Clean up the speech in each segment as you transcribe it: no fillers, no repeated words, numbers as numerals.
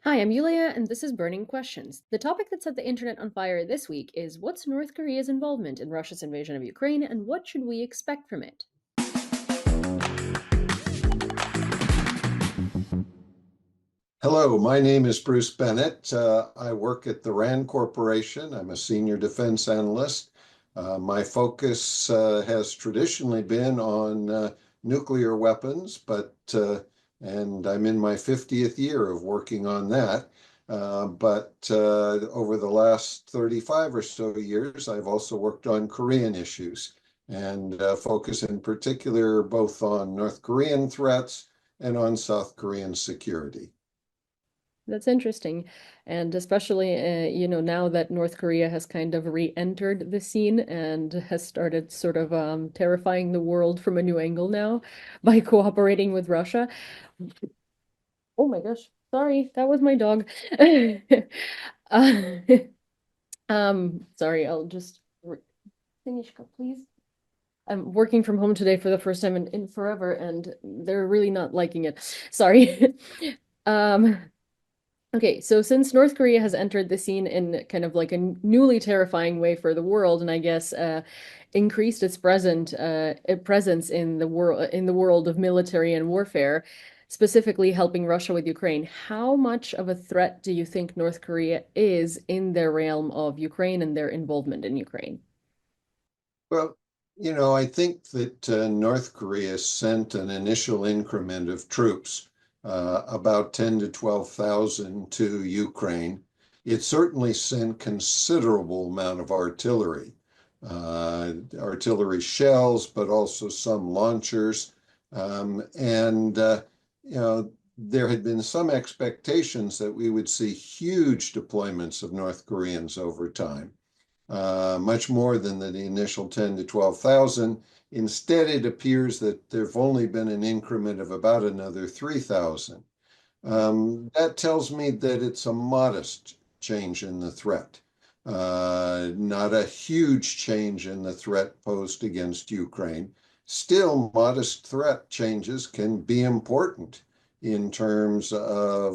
Hi, I'm Yulia, and this is Burning Questions. The topic that set the internet on fire this week is what's North Korea's involvement in Russia's invasion of Ukraine, and what should we expect from it? Hello, my name is Bruce Bennett. I work at the RAND Corporation. I'm a senior defense analyst. My focus has traditionally been on nuclear weapons, and I'm in my 50th year of working on that. But over the last 35 or so years, I've also worked on Korean issues and focus in particular both on North Korean threats and on South Korean security. That's interesting. And especially, now that North Korea has kind of re-entered the scene and has started sort of terrifying the world from a new angle now by cooperating with Russia. Oh my gosh, sorry, that was my dog. Uh, sorry, I'll just Tanishka, please. I'm working from home today for the first time in forever, and they're really not liking it. Sorry. Um, okay, so since North Korea has entered the scene in kind of like a newly terrifying way for the world, and I guess increased its presence in the world of military and warfare, specifically helping Russia with Ukraine, how much of a threat do you think North Korea is in their realm of Ukraine and their involvement in Ukraine? Well, I think that North Korea sent an initial increment of troops, about 10 to 12,000 to Ukraine. It certainly sent considerable amount of artillery shells, but also some launchers. And there had been some expectations that we would see huge deployments of North Koreans over time, much more than the initial 10 to 12,000. Instead, it appears that there've only been an increment of about another 3,000. That tells me that it's a modest change in the threat, not a huge change in the threat posed against Ukraine. Still, modest threat changes can be important in terms of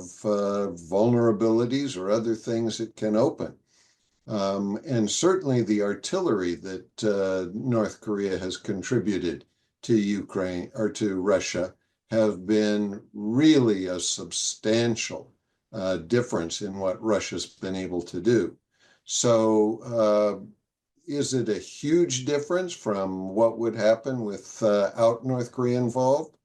vulnerabilities or other things it can open. And certainly the artillery that North Korea has contributed to Ukraine or to Russia have been really a substantial difference in what Russia's been able to do. So, is it a huge difference from what would happen without North Korea involved?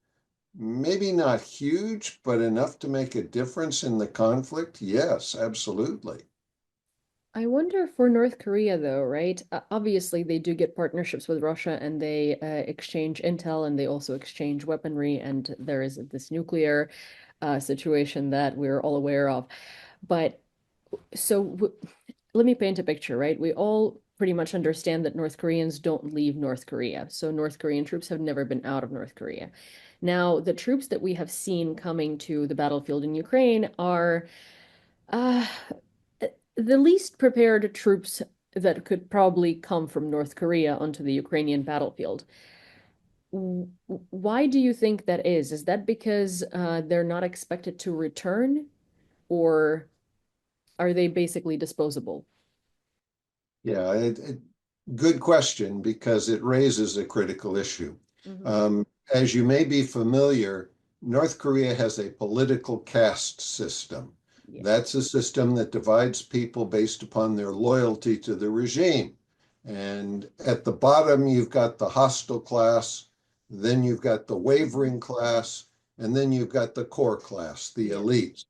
Maybe not huge, but enough to make a difference in the conflict? Yes, absolutely. I wonder for North Korea, though, right? Obviously, they do get partnerships with Russia and they exchange intel and they also exchange weaponry, and there is this nuclear situation that we're all aware of. But so w let me paint a picture, right? We all pretty much understand that North Koreans don't leave North Korea. So North Korean troops have never been out of North Korea. Now, the troops that we have seen coming to the battlefield in Ukraine are uh, the least prepared troops that could probably come from North Korea onto the Ukrainian battlefield. Why do you think that is? Is that because they're not expected to return, or are they basically disposable? Yeah, good question because it raises a critical issue. Hmm. As you may be familiar, North Korea has a political caste system. Yeah. That's a system that divides people based upon their loyalty to the regime. And at the bottom, you've got the hostile class, then you've got the wavering class, and then you've got the core class, the Yeah. elite.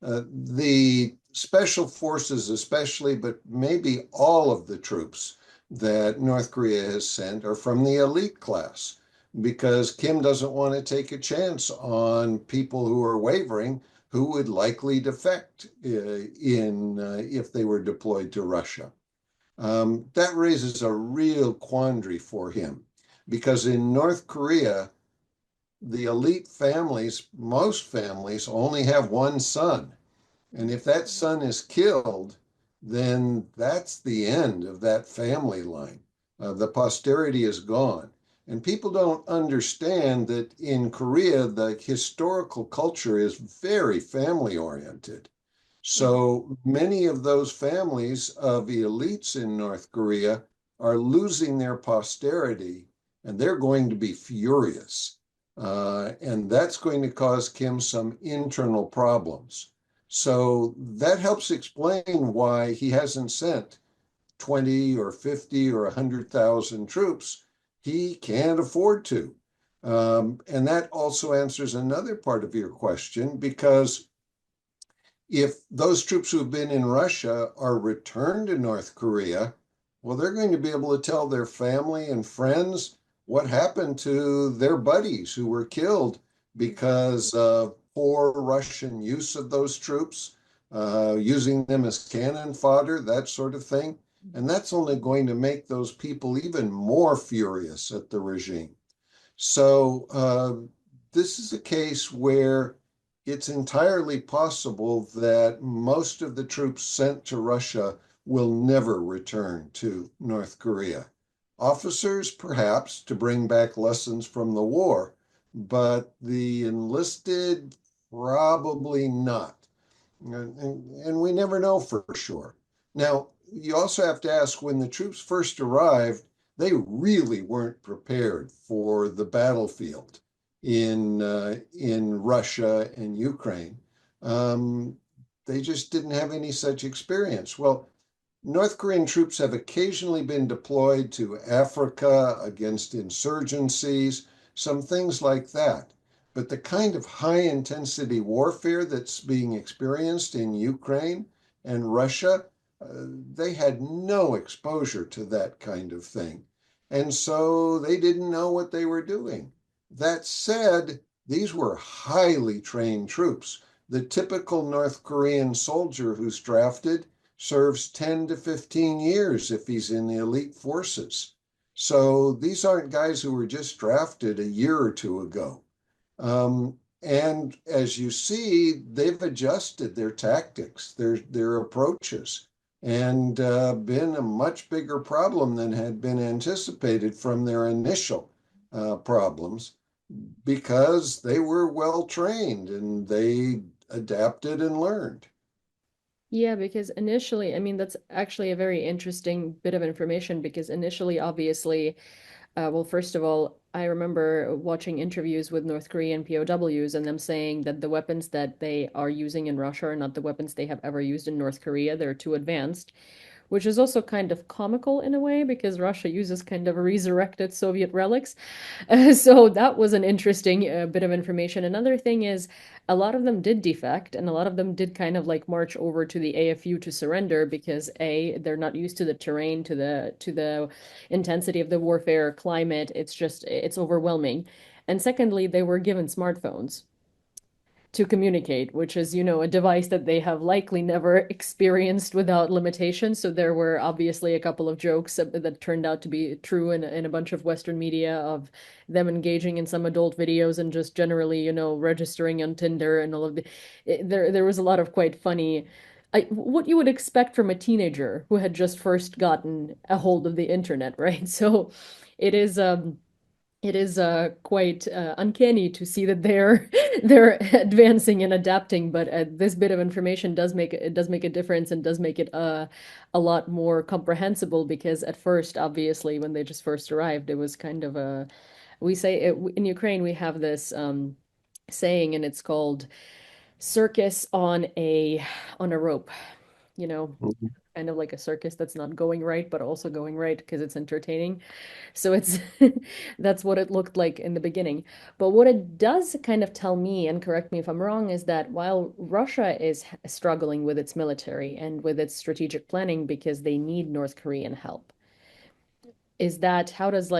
The special forces, especially, but maybe all of the troops that North Korea has sent are from the elite class because Kim doesn't want to take a chance on people who are wavering who would likely defect in if they were deployed to Russia. That raises a real quandary for him because in North Korea, the elite families, most families, only have one son. And if that son is killed, then that's the end of that family line. The posterity is gone. And people don't understand that in Korea, the historical culture is very family oriented. So many of those families of elites in North Korea are losing their posterity, and they're going to be furious. And that's going to cause Kim some internal problems. So that helps explain why he hasn't sent 20 or 50 or 100,000 troops. He can't afford to. And that also answers another part of your question, because if those troops who've been in Russia are returned to North Korea, well, they're going to be able to tell their family and friends what happened to their buddies who were killed because of poor Russian use of those troops, using them as cannon fodder, that sort of thing. And that's only going to make those people even more furious at the regime. So this is a case where it's entirely possible that most of the troops sent to Russia will never return to North Korea. Officers, perhaps, to bring back lessons from the war, but the enlisted, probably not. And we never know for sure. Now, you also have to ask, when the troops first arrived, they really weren't prepared for the battlefield in Russia and Ukraine. Um, they just didn't have any such experience. Well, North Korean troops have occasionally been deployed to Africa against insurgencies, some things like that. But the kind of high intensity warfare that's being experienced in Ukraine and Russia, they had no exposure to that kind of thing. And so they didn't know what they were doing. That said, these were highly trained troops. The typical North Korean soldier who's drafted serves 10 to 15 years if he's in the elite forces. So these aren't guys who were just drafted a year or two ago. And as you see, they've adjusted their tactics, their approaches, and been a much bigger problem than had been anticipated from their initial problems, because they were well trained and they adapted and learned. Yeah, because initially, I mean, that's actually a very interesting bit of information because initially, obviously, well, first of all, I remember watching interviews with North Korean POWs and them saying that the weapons that they are using in Russia are not the weapons they have ever used in North Korea. They're too advanced, which is also kind of comical in a way because Russia uses kind of resurrected Soviet relics. So that was an interesting bit of information. Another thing is a lot of them did defect and a lot of them did kind of like march over to the AFU to surrender because A, they're not used to the terrain, to the intensity of the warfare climate. It's overwhelming. And secondly, they were given smartphones to communicate, which is, a device that they have likely never experienced without limitations. So there were obviously a couple of jokes that turned out to be true in a bunch of Western media of them engaging in some adult videos and just generally, registering on Tinder and all of the. There was a lot of quite funny. What you would expect from a teenager who had just first gotten a hold of the internet, right? So it is quite uncanny to see that they're they're advancing and adapting, but this bit of information does make a difference and does make it a lot more comprehensible because at first, obviously, when they just first arrived, it was kind of a we say it, in Ukraine we have this saying and it's called circus on a rope, you know, Mhm. kind of like a circus that's not going right but also going right because it's entertaining. So it's that's what it looked like in the beginning. But what it does kind of tell me, and correct me if I'm wrong, is that while Russia is struggling with its military and with its strategic planning because they need North Korean help, is that how does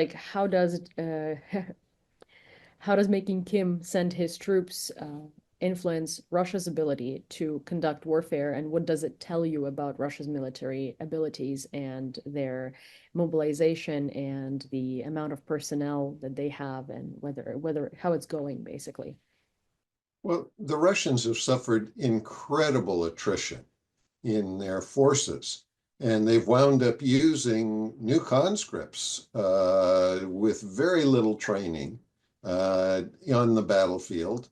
making Kim send his troops influence Russia's ability to conduct warfare, and what does it tell you about Russia's military abilities and their mobilization and the amount of personnel that they have, and whether how it's going, basically? Well, the Russians have suffered incredible attrition in their forces, and they've wound up using new conscripts with very little training on the battlefield.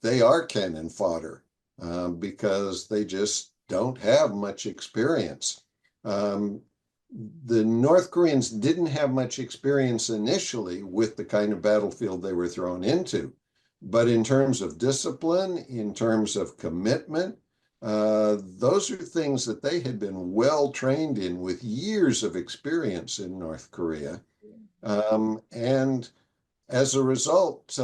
They are cannon fodder. because they just don't have much experience. Um, the North Koreans didn't have much experience initially with the kind of battlefield they were thrown into. But in terms of discipline, in terms of commitment, those are things that they had been well trained in with years of experience in North Korea. And as a result,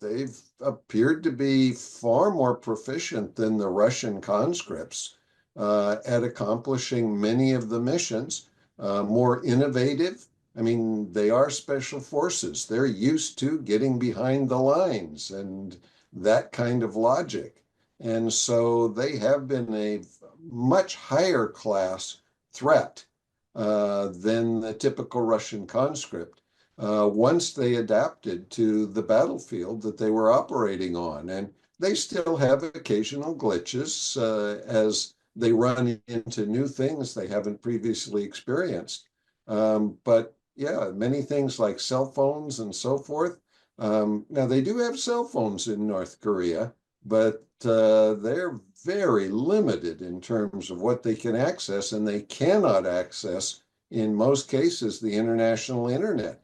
they've appeared to be far more proficient than the Russian conscripts at accomplishing many of the missions, more innovative. I mean, they are special forces. They're used to getting behind the lines and that kind of logic. And so they have been a much higher class threat than the typical Russian conscript once they adapted to the battlefield that they were operating on. And they still have occasional glitches as they run into new things they haven't previously experienced. But yeah, many things like cell phones and so forth. Now, they do have cell phones in North Korea, but they're very limited in terms of what they can access, and they cannot access, in most cases, the international internet.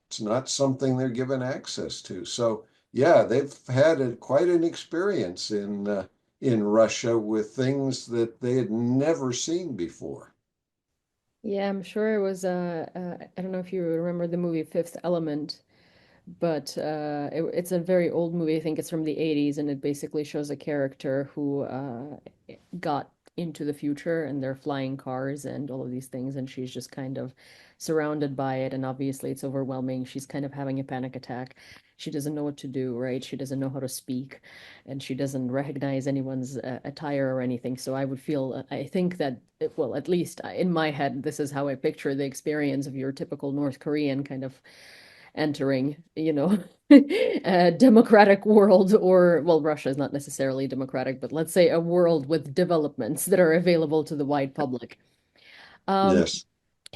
It's not something they're given access to. So yeah, they've had quite an experience in Russia with things that they had never seen before. Yeah, I'm sure it was I don't know if you remember the movie Fifth Element, but it's a very old movie. I think it's from the 80s, and it basically shows a character who got into the future and they're flying cars and all of these things, and she's just kind of surrounded by it, and obviously it's overwhelming. She's kind of having a panic attack. She doesn't know what to do, right? She doesn't know how to speak, and she doesn't recognize anyone's attire or anything. So I would feel, I think that, well, at least in my head, this is how I picture the experience of your typical North Korean kind of entering, a democratic world, or, well, Russia is not necessarily democratic, but let's say a world with developments that are available to the wide public. Um, Yes.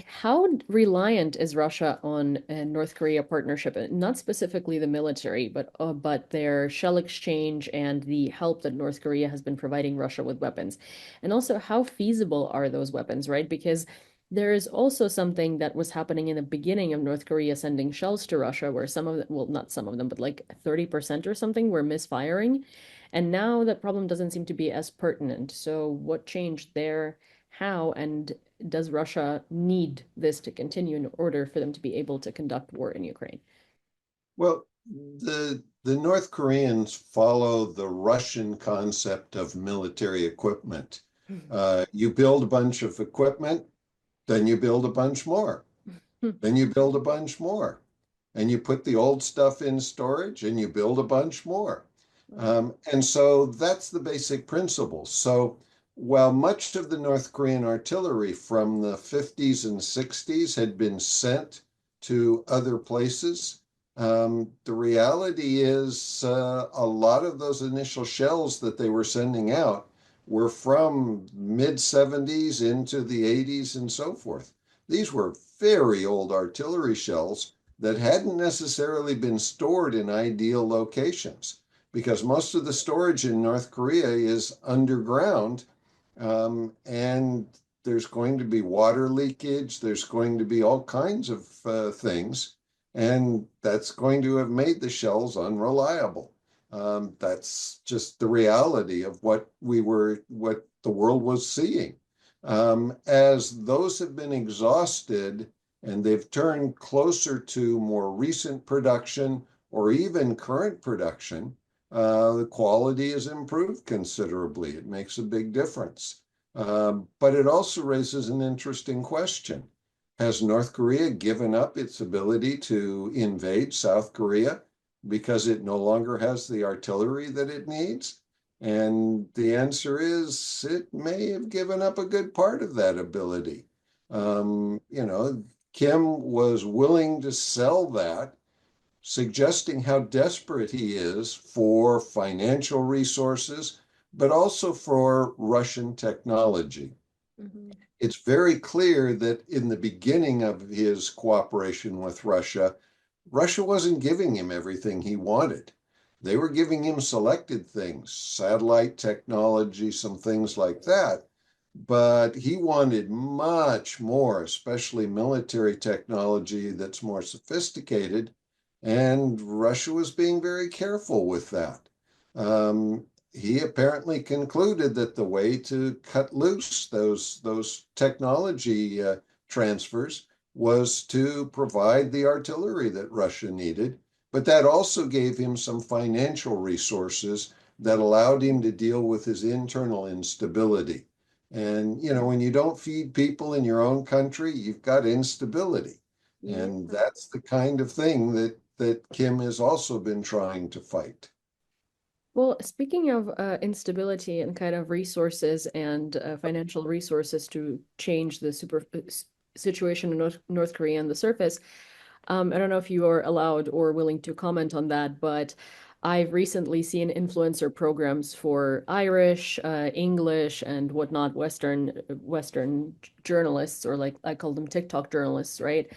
how reliant is Russia on a North Korea partnership? Not specifically the military, but their shell exchange and the help that North Korea has been providing Russia with weapons. And also, how feasible are those weapons, right? Because there is also something that was happening in the beginning of North Korea sending shells to Russia, where some of them, well, not some of them, but like 30% or something were misfiring. And now that problem doesn't seem to be as pertinent. So what changed there? How? And does Russia need this to continue in order for them to be able to conduct war in Ukraine? Well, the North Koreans follow the Russian concept of military equipment. You build a bunch of equipment, then you build a bunch more, then you build a bunch more, and you put the old stuff in storage and you build a bunch more. And so that's the basic principle. So while much of the North Korean artillery from the 50s and 60s had been sent to other places, the reality is a lot of those initial shells that they were sending out were from mid 70s into the 80s and so forth. These were very old artillery shells that hadn't necessarily been stored in ideal locations because most of the storage in North Korea is underground, and there's going to be water leakage, there's going to be all kinds of things, and that's going to have made the shells unreliable. That's just the reality of what the world was seeing. As those have been exhausted and they've turned closer to more recent production or even current production, the quality has improved considerably. It makes a big difference. But it also raises an interesting question. Has North Korea given up its ability to invade South Korea because it no longer has the artillery that it needs? And the answer is it may have given up a good part of that ability. Kim was willing to sell that, suggesting how desperate he is for financial resources, but also for Russian technology. Mhm. It's very clear that in the beginning of his cooperation with Russia, Russia wasn't giving him everything he wanted. They were giving him selected things, satellite technology, some things like that. But he wanted much more, especially military technology that's more sophisticated. And Russia was being very careful with that. He apparently concluded that the way to cut loose those technology transfers was to provide the artillery that Russia needed, but that also gave him some financial resources that allowed him to deal with his internal instability. And when you don't feed people in your own country, you've got instability. Yeah. And that's the kind of thing that Kim has also been trying to fight. Well, speaking of instability and kind of resources and financial resources to change the situation in North Korea on the surface, I don't know if you are allowed or willing to comment on that, but I've recently seen influencer programs for Irish, English, and whatnot, Western journalists, or like I call them TikTok journalists, right?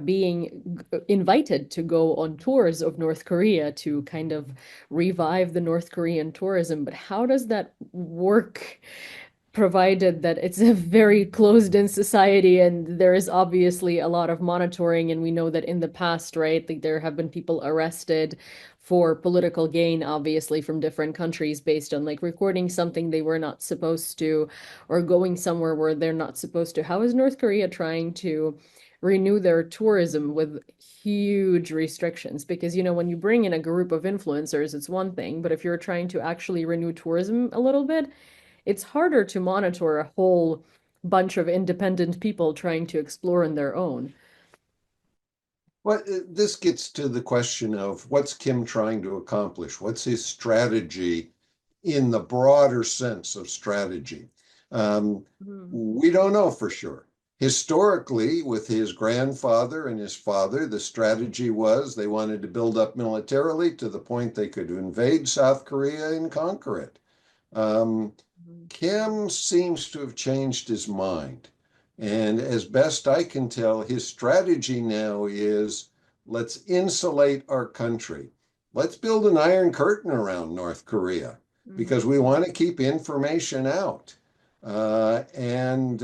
Being invited to go on tours of North Korea to kind of revive the North Korean tourism. But how does that work? Provided that it's a very closed-in society and there is obviously a lot of monitoring, and we know that in the past, right, like there have been people arrested for political gain, obviously from different countries based on like recording something they were not supposed to or going somewhere where they're not supposed to. How is North Korea trying to renew their tourism with huge restrictions? Because, when you bring in a group of influencers, it's one thing, but if you're trying to actually renew tourism a little bit, it's harder to monitor a whole bunch of independent people trying to explore on their own. Well, this gets to the question of what's Kim trying to accomplish? What's his strategy in the broader sense of strategy? Um, Mhm. we don't know for sure. Historically, with his grandfather and his father, the strategy was they wanted to build up militarily to the point they could invade South Korea and conquer it. Um, Mhm. Kim seems to have changed his mind. And as best I can tell, his strategy now is let's insulate our country. Let's build an iron curtain around North Korea because Mhm. we want to keep information out. And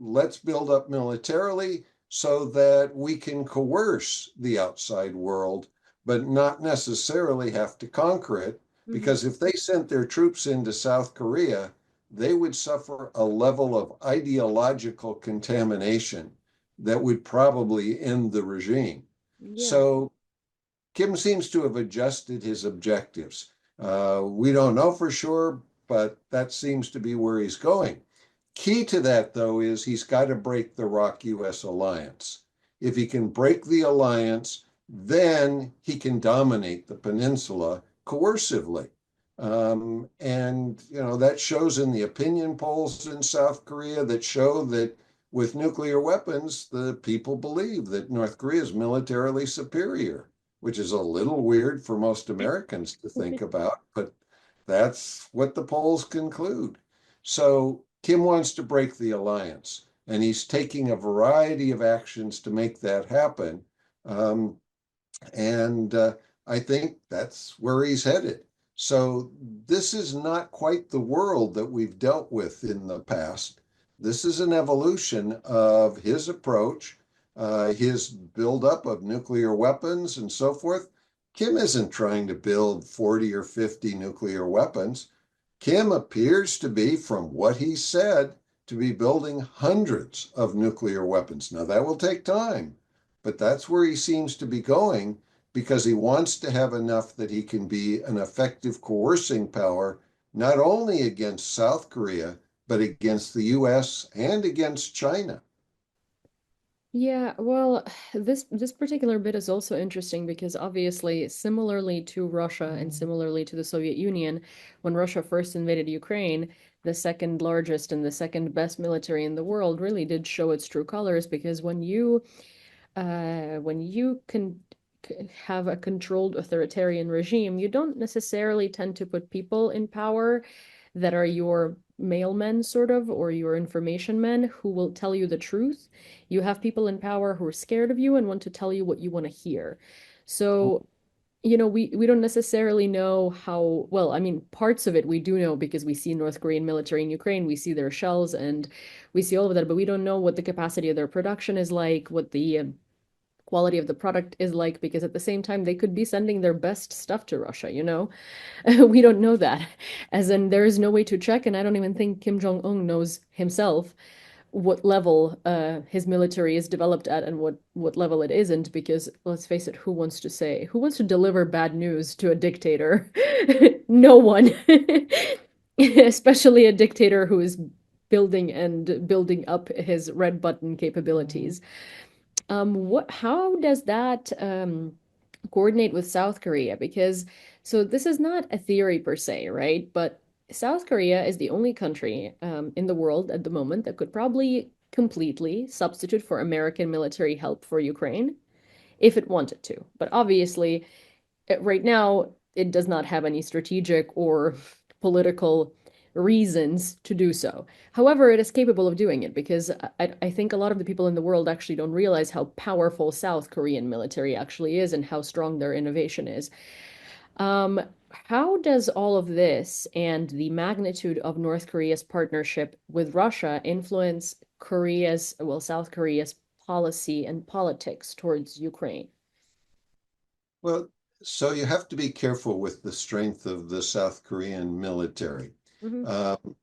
let's build up militarily so that we can coerce the outside world, but not necessarily have to conquer it, Mhm. because if they sent their troops into South Korea, they would suffer a level of ideological contamination that would probably end the regime. Yeah. So Kim seems to have adjusted his objectives. We don't know for sure, but that seems to be where he's going. Key to that, though, is he's got to break the ROC US alliance. If he can break the alliance, then he can dominate the peninsula coercively. And that shows in the opinion polls in South Korea that show that with nuclear weapons, the people believe that North Korea is militarily superior, which is a little weird for most Americans to think about, but that's what the polls conclude. So Kim wants to break the alliance, and he's taking a variety of actions to make that happen. Um, and I think that's where he's headed. So this is not quite the world that we've dealt with in the past. This is an evolution of his approach, his buildup of nuclear weapons and so forth. Kim isn't trying to build 40 or 50 nuclear weapons. Kim appears to be, from what he said, to be building hundreds of nuclear weapons. Now, that will take time, but that's where he seems to be going because he wants to have enough that he can be an effective coercing power, not only against South Korea, but against the US and against China. Yeah, well, this particular bit is also interesting because obviously, similarly to Russia and similarly to the Soviet Union, when Russia first invaded Ukraine, the second largest and the second best military in the world really did show its true colors, because when you can have a controlled authoritarian regime, you don't necessarily tend to put people in power that are your mailmen, sort of, or your information men who will tell you the truth. You have people in power who are scared of you and want to tell you what you want to hear. So we don't necessarily know how well. I mean, parts of it we do know because we see North Korean military in Ukraine, we see their shells, and we see all of that, but we don't know what the capacity of their production is like, what the quality of the product is like, because at the same time, they could be sending their best stuff to Russia. We don't know that. As in, there is no way to check, and I don't even think Kim Jong-un knows himself what level his military is developed at and what level it isn't, because let's face it, who wants to deliver bad news to a dictator? No one. Especially a dictator who is building up his red button capabilities. How does that coordinate with South Korea? Because so this is not a theory per se, right? But South Korea is the only country in the world at the moment that could probably completely substitute for American military help for Ukraine if it wanted to. But obviously, right now, it does not have any strategic or political reasons to do so. However, it is capable of doing it because I think a lot of the people in the world actually don't realize how powerful South Korean military actually is and how strong their innovation is. Um, how does all of this and the magnitude of North Korea's partnership with Russia influence South Korea's policy and politics towards Ukraine? Well, so you have to be careful with the strength of the South Korean military. Hmm.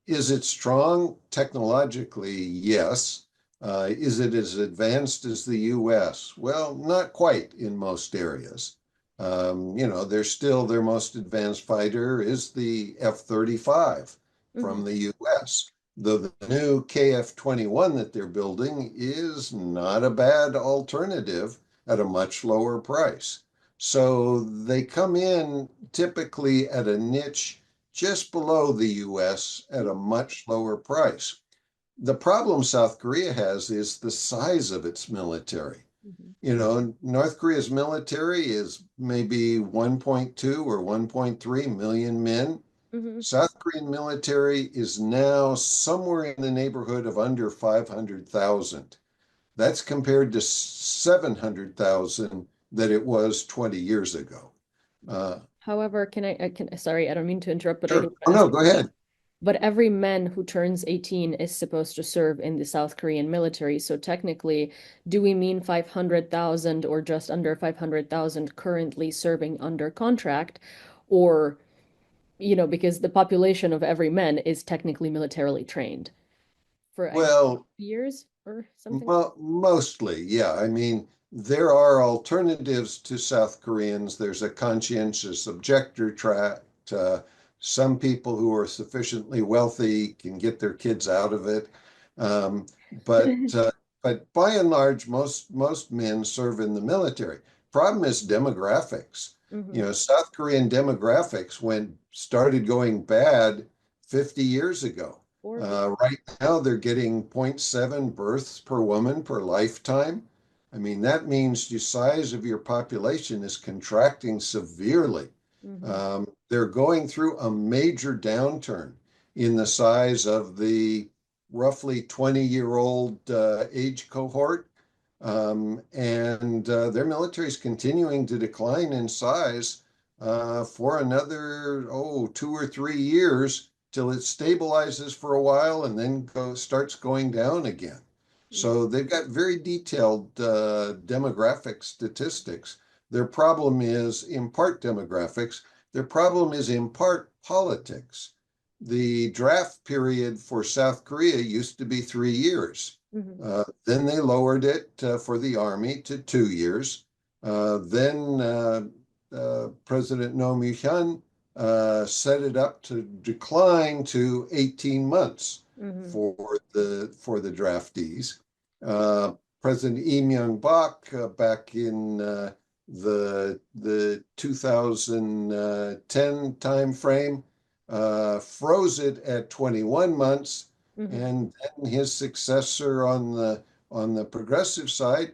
Is it strong technologically? Yes. Is it as advanced as the US? Well, not quite in most areas. They're still their most advanced fighter is the F-35 Hmm. from the US. Though the new KF-21 that they're building is not a bad alternative at a much lower price. So they come in typically at a niche just below the US at a much lower price. The problem South Korea has is the size of its military. Hmm. North Korea's military is maybe 1.2 or 1.3 million men. Hmm. South Korean military is now somewhere in the neighborhood of under 500,000. That's compared to 700,000 that it was 20 years ago. Uh, However, sorry, I don't mean to interrupt, but I do sure. want Oh, to ask no, you go a question. ahead. But every man who turns 18 is supposed to serve in the South Korean military. So technically, do we mean 500,000 or just under 500,000 currently serving under contract? Or, because the population of every man is technically militarily trained for, I guess, Well, years or something like Mostly, yeah. I mean, there are alternatives to South Koreans. There's a conscientious objector tract. Some people who are sufficiently wealthy can get their kids out of it. Um, but that. uh, but by and large, most men serve in the military. Problem is demographics. Hmm. South Korean demographics started going bad 50 years ago. Or be. Right now, they're getting zero point 0.7 births per woman per lifetime. I mean, that means the size of your population is contracting severely. Hmm. They're going through a major downturn in the size of the roughly 20-year-old age cohort. And their military is continuing to decline in size for another, 2 or 3 years till it stabilizes for a while and then starts going down again. So they've got very detailed demographic statistics. Their problem is in part demographics. Their problem is in part politics. The draft period for South Korea used to be 3 years. Hmm. Then they lowered it for the army to 2 years. Then President No Myung set it up to decline to 18 months Hmm. for the draftees. Uh, President Lee Myung-bak back in the 2010 timeframe froze it at 21 months, Hmm. and then his successor on the progressive side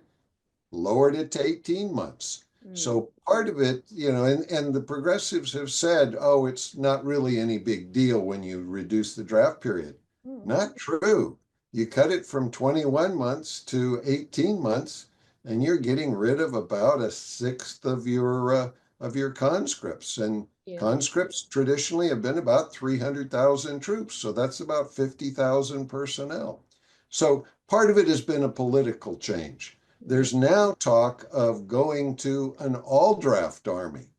lowered it to 18 months. Hmm. So part of it, and the progressives have said, oh, it's not really any big deal when you reduce the draft period. Oh, Not true. You cut it from 21 months to 18 months, and you're getting rid of about a sixth of your of your conscripts. And Yeah. conscripts traditionally have been about 300,000 troops, so that's about 50,000 personnel. So part of it has been a political change. Yeah. There's now talk of going to an all draft army.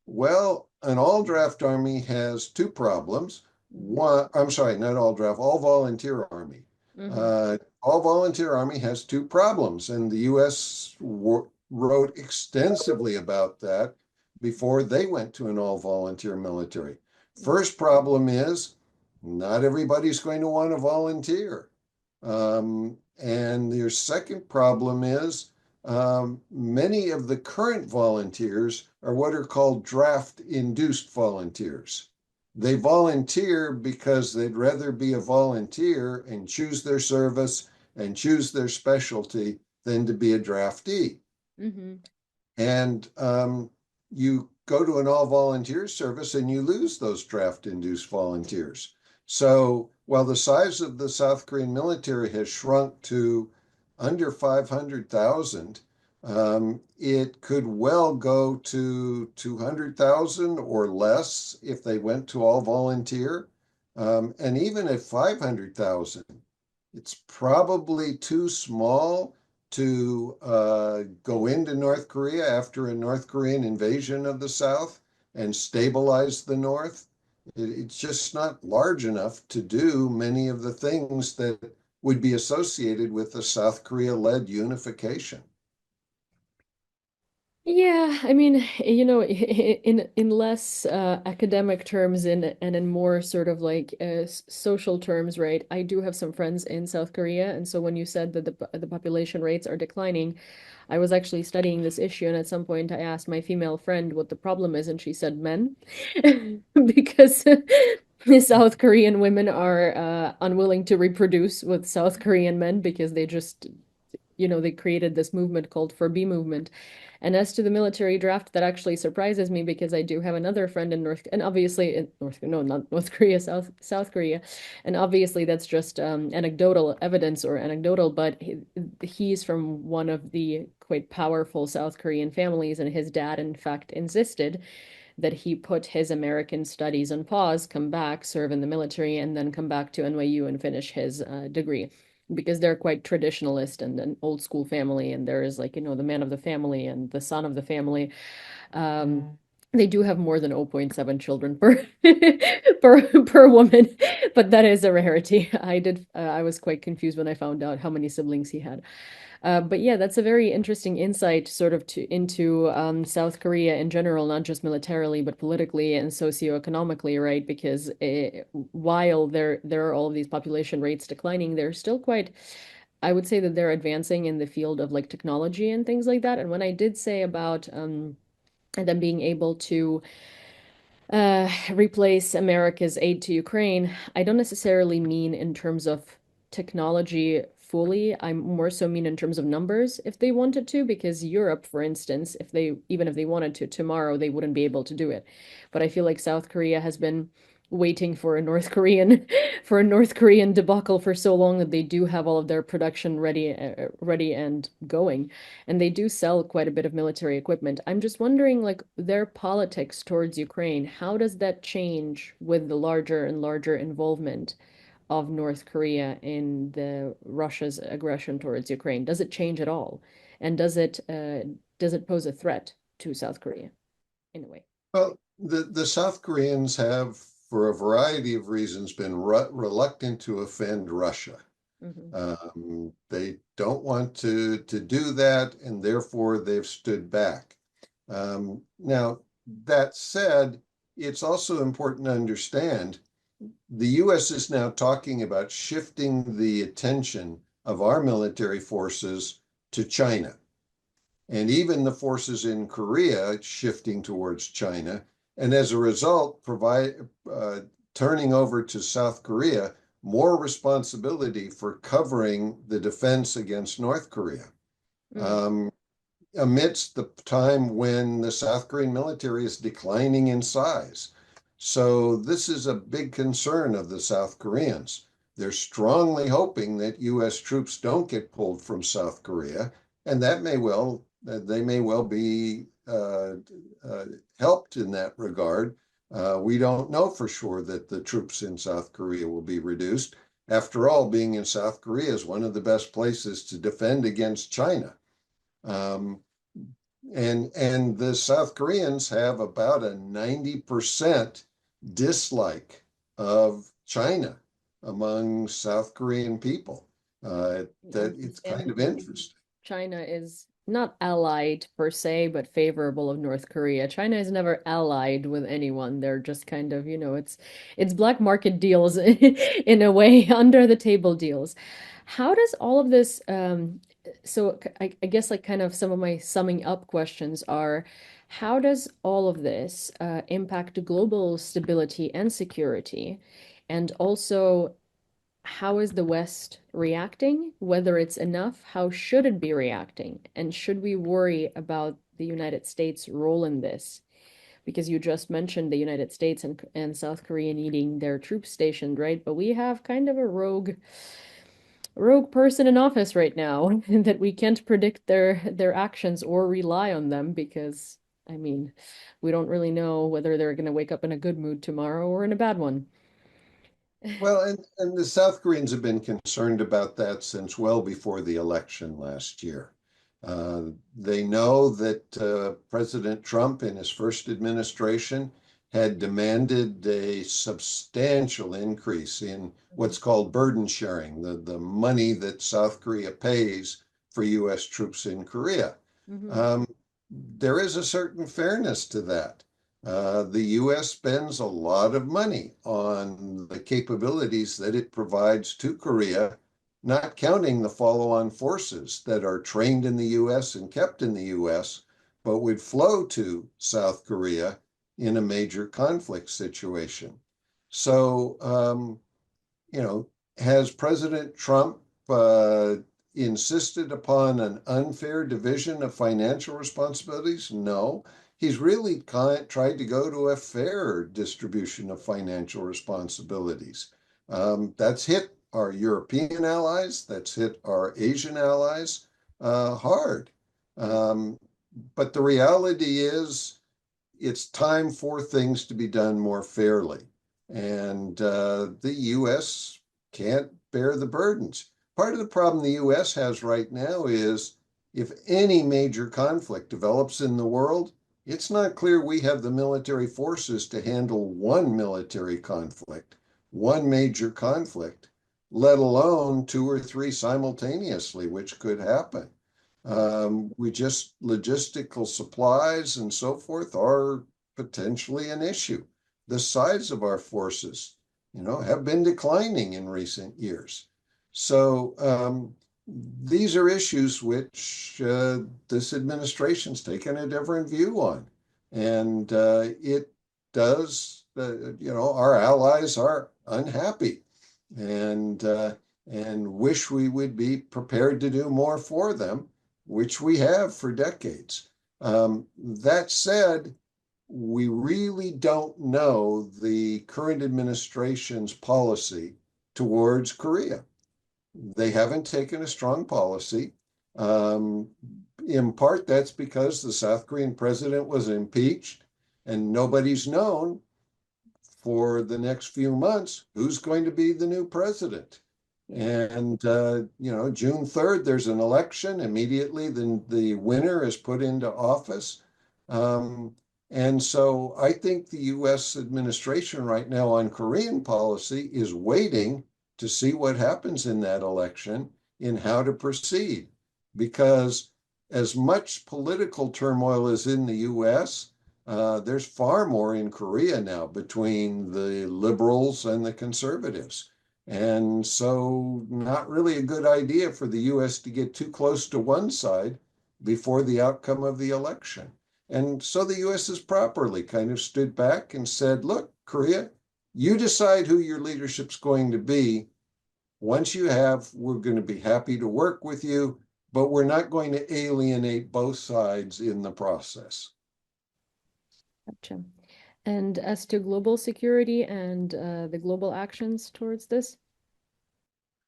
Well, an all draft army has two problems. Mm-hmm. One, I'm sorry, not all draft, all volunteer army. Mm-hmm. All volunteer army has two problems, and the U.S. wrote extensively about that before they went to an all volunteer military. First problem is not everybody's going to want to volunteer. And your second problem is many of the current volunteers are what are called draft induced volunteers. They volunteer because they'd rather be a volunteer and choose their service and choose their specialty than to be a draftee. Mm-hmm. And you go to an all volunteer service and you lose those draft induced volunteers. So while the size of the South Korean military has shrunk to under 500,000, it could well go to 200,000 or less if they went to all volunteer. And even at 500,000, it's probably too small to go into North Korea after a North Korean invasion of the South and stabilize the North. It's just not large enough to do many of the things that would be associated with the South Korea-led unification. Yeah, I mean, in less academic terms and in more sort of like social terms, right? I do have some friends in South Korea, and so when you said that the population rates are declining, I was actually studying this issue, and at some point I asked my female friend what the problem is, and she said men, because the South Korean women are unwilling to reproduce with South Korean men because they just they created this movement called For B movement. And as to the military draft, that actually surprises me because I do have another friend in and obviously in North, no, not North Korea, South Korea, and obviously that's just anecdotal evidence or anecdotal, but he's from one of the quite powerful South Korean families, and his dad, in fact, insisted that he put his American studies on pause, come back, serve in the military, and then come back to NYU and finish his degree. Because they're quite traditionalist and an old school family, and there is like, the man of the family and the son of the family. They do have more than zero point 0.7 children per per woman, but that is a rarity. I was quite confused when I found out how many siblings he had. But yeah, that's a very interesting insight sort of into South Korea in general, not just militarily, but politically and socioeconomically, right? Because while there are all of these population rates declining, they're still quite, I would say that they're advancing in the field of like technology and things like that. And when I did say about them being able to replace America's aid to Ukraine, I don't necessarily mean in terms of technology fully. I more so mean in terms of numbers if they wanted to, because Europe, for instance, even if they wanted to tomorrow, they wouldn't be able to do it. But I feel like South Korea has been waiting for a North Korean for a North Korean debacle for so long that they do have all of their production ready and going, and they do sell quite a bit of military equipment. I'm just wondering, like, their politics towards Ukraine, how does that change with the larger and larger involvement of North Korea in the Russia's aggression towards Ukraine? Does it change at all? And does it pose a threat to South Korea in a way? Well, the South Koreans have, for a variety of reasons, been reluctant to offend Russia. Hmm. They don't want to do that, and therefore they've stood back. Now, that said, it's also important to understand the U.S. is now talking about shifting the attention of our military forces to China, and even the forces in Korea shifting towards China, and as a result, turning over to South Korea more responsibility for covering the defense against North Korea. Mm. Um, Amidst the time when the South Korean military is declining in size. So this is a big concern of the South Koreans. They're strongly hoping that U.S. troops don't get pulled from South Korea, and that may well they may well be helped in that regard. We don't know for sure that the troops in South Korea will be reduced. After all, being in South Korea is one of the best places to defend against China. Um, and the South Koreans have about a 90% dislike of China among South Korean people. That it's kind of Understandably, interesting. China is not allied per se, but favorable of North Korea. China is never allied with anyone. They're just kind of, it's black market deals in a way, under the table deals. How does all of this, I guess like kind of some of my summing up questions are, how does all of this impact global stability and security? And also, how is the West reacting? Whether it's enough, how should it be reacting? And should we worry about the United States' role in this? Because you just mentioned the United States and South Korea needing their troops stationed, right? But we have kind of a rogue person in office right now that we can't predict their actions or rely on them because I mean, we don't really know whether they're going to wake up in a good mood tomorrow or in a bad one. Well, and the South Koreans have been concerned about that since well before the election last year. They know that President Trump, in his first administration, had demanded a substantial increase in what's called burden sharing, the money that South Korea pays for U.S. troops in Korea. Hmm. Um, there is a certain fairness to that. The US spends a lot of money on the capabilities that it provides to Korea, not counting the follow on forces that are trained in the US and kept in the US, but would flow to South Korea in a major conflict situation. So, you know, has President Trump uh, insisted upon an unfair division of financial responsibilities? No. He's really tried to go to a fair distribution of financial responsibilities. That's hit our European allies, that's hit our Asian allies hard. Um, but the reality is, it's time for things to be done more fairly. And the U.S. can't bear the burdens. Part of the problem the U.S. has right now is if any major conflict develops in the world, it's not clear we have the military forces to handle one military conflict, one major conflict, let alone two or three simultaneously, which could happen. We just logistical supplies and so forth are potentially an issue. The size of our forces, have been declining in recent years. So these are issues which this administration's taken a different view on, and it does. Our allies are unhappy, and and wish we would be prepared to do more for them, which we have for decades. That said, we really don't know the current administration's policy towards Korea. They haven't taken a strong policy. Um, in part, that's because the South Korean president was impeached, and nobody's known for the next few months who's going to be the new president. Yeah. And June 3rd, there's an election. Immediately, the winner is put into office. Um, and so I think the US administration right now on Korean policy is waiting to see what happens in that election in how to proceed. Because as much political turmoil as in the US, there's far more in Korea now between the liberals and the conservatives. And so, not really a good idea for the US to get too close to one side before the outcome of the election. And so the US has properly kind of stood back and said, look, Korea, you decide who your leadership's going to be. Once you have, we're going to be happy to work with you, but we're not going to alienate both sides in the process. Gotcha. And as to global security and the global actions towards this?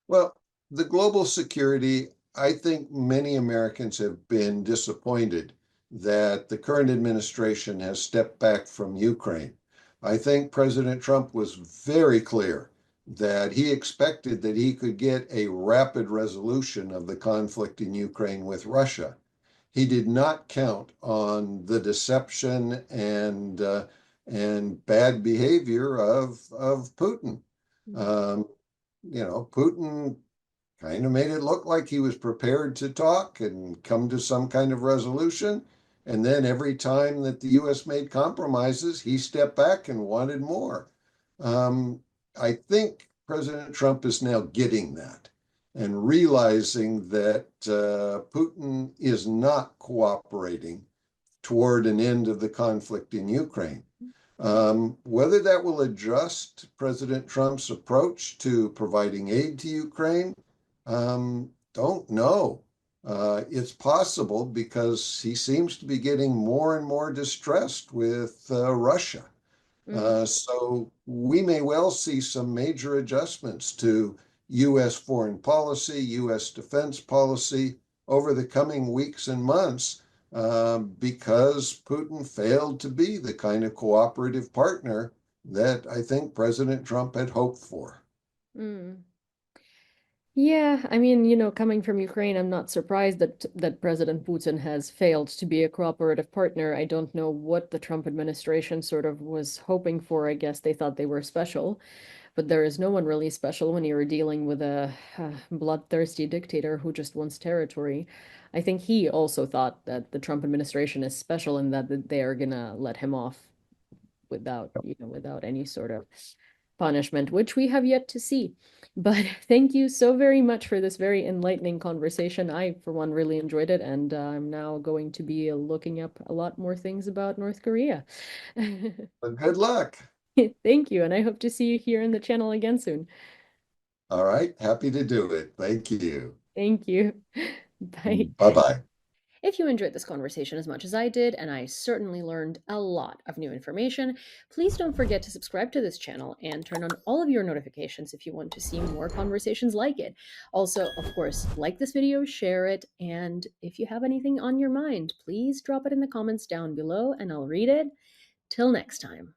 Well, the global security, I think many Americans have been disappointed that the current administration has stepped back from Ukraine. I think President Trump was very clear that he expected that he could get a rapid resolution of the conflict in Ukraine with Russia. He did not count on the deception and bad behavior of Putin. Um, Putin kind of made it look like he was prepared to talk and come to some kind of resolution. And then every time that the U.S. made compromises, he stepped back and wanted more. Um, I think President Trump is now getting that and realizing that Putin is not cooperating toward an end of the conflict in Ukraine. Whether that will adjust President Trump's approach to providing aid to Ukraine, don't know. It's possible because he seems to be getting more and more distressed with Russia. Mm. So we may well see some major adjustments to U.S. foreign policy, U.S. defense policy over the coming weeks and months because Putin failed to be the kind of cooperative partner that I think President Trump had hoped for. Mm. Yeah, I mean, coming from Ukraine, I'm not surprised that President Putin has failed to be a cooperative partner. I don't know what the Trump administration sort of was hoping for. I guess they thought they were special, but there is no one really special when you're dealing with a bloodthirsty dictator who just wants territory. I think he also thought that the Trump administration is special and that they are gonna let him off without any sort of punishment, which we have yet to see. But thank you so very much for this very enlightening conversation. I, for one, really enjoyed it, and I'm now going to be looking up a lot more things about North Korea. But good luck. Thank you, and I hope to see you here in the channel again soon. All right, happy to do it. Thank you. Thank you. Bye. Bye bye. If you enjoyed this conversation as much as I did, and I certainly learned a lot of new information, please don't forget to subscribe to this channel and turn on all of your notifications if you want to see more conversations like it. Also, of course, like this video, share it, and if you have anything on your mind, please drop it in the comments down below and I'll read it. Till next time.